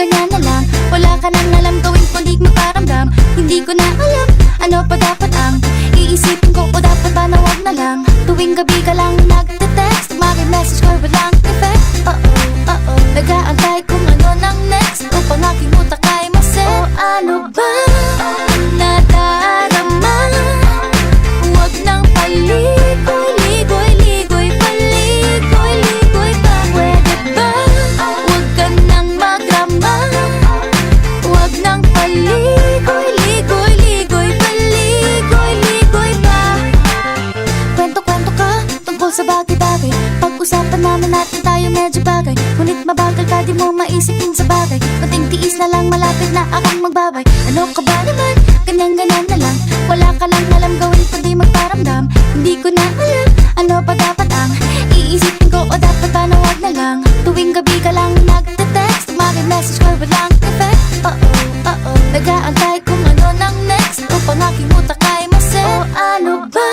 ganyan na lang. Wala ka nang alam gawin kundi magparamdam. Hindi ko na alam, ano pa dapat ang iisipin ko o dapat ba na wag na lang. Tuwing gabi ka lang nagte-text, maki-message ko walang effect. Nag-aantay kung ano nang next upang aking utak ay maset. O ano ba nadarama? Huwag nang paligoy-ligoy-ligoy, paligoy-ligoy pa. Pwede ba? Huwag ka nang magrama. Huwag nang paligoy-ligoy-ligoy, paligoy-ligoy pa. Kwento-kwento ka tungkol sa bagay-bagay. Pag-usapan namin natin tayo medyo bagay. Ngunit mabagal ka, di mo maisipin sa bagay. Kunting tiis na lang, malapit na akong magbabay. Ano ka ba naman? Ganyan-ganyan na lang. Wala ka lang alam gawin kundi magparamdam. Hindi ko na alam, ano pa dapat ang iisipin ko o dapat ba na wag na lang. Tuwing gabi ka lang nagte-text, maki-message ko walang effect. Nag-aantay kung ano nang next upang aking utak ay maset. O ano ba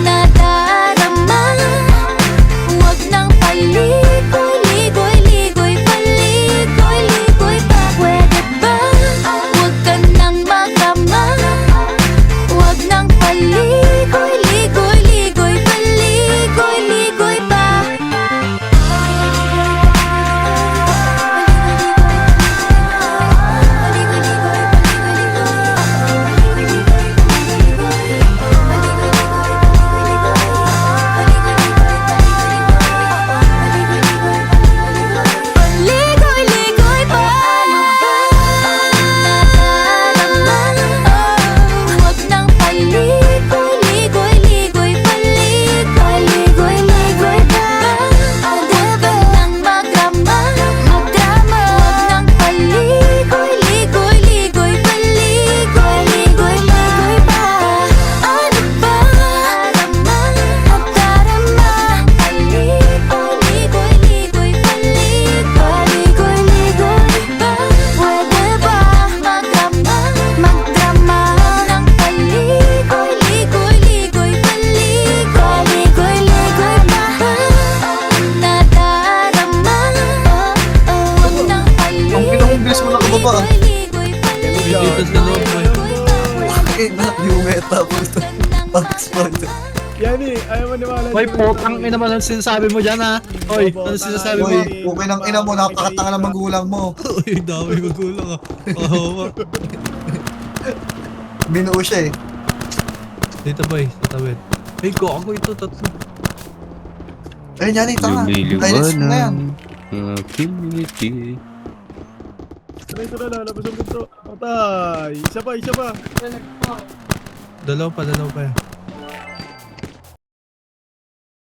nadarama? Huwag nang paligoy-ligoy-ligoy, paligoy-ligoy pa. Pwede ba? Huwag ka nang magrama. Huwag nang paligoy-ligoy-ligoy, paligoy-ligoy pa. Paligoy-ligoy pa. Huwag nang paligoy-ligoy-ligoy, paligoy-ligoy pa. Huwag nang magrama. Huwag nang paligoy-ligoy-ligoy, paligoy-ligoy pa. Ano ba nadarama? Paligoy-ligoy-ligoy, paligoy-ligoy pa. Pwede ba magrama? Magdrama ng paligoy-ligoy-ligoy, paligoy-ligoy pa. Nadarama. Huwag nang pinakongres mo na kababa. paligoy-ligoy, Dito sa loob mo. Bakit na yung meta po ito? Pag-spot. Yan eh, ayaw maniwala. Hoy, putang ina naman ang sinasabi mo dyan ha. Hoy, ano sinasabi mo? Uy, okay ng ina mo, napakatanga ng magulang mo. Uy, dami magulang ha. Oo. Binuo siya eh. Dito boy, tatawid. Hey, ako ito, tatlo. Ayun yan eh, tanga. Ayun mo na yan. Aking ngiti. Ito na, lalabas ang pinto. Patay. Isa pa, isa pa. Dalaw pa yan.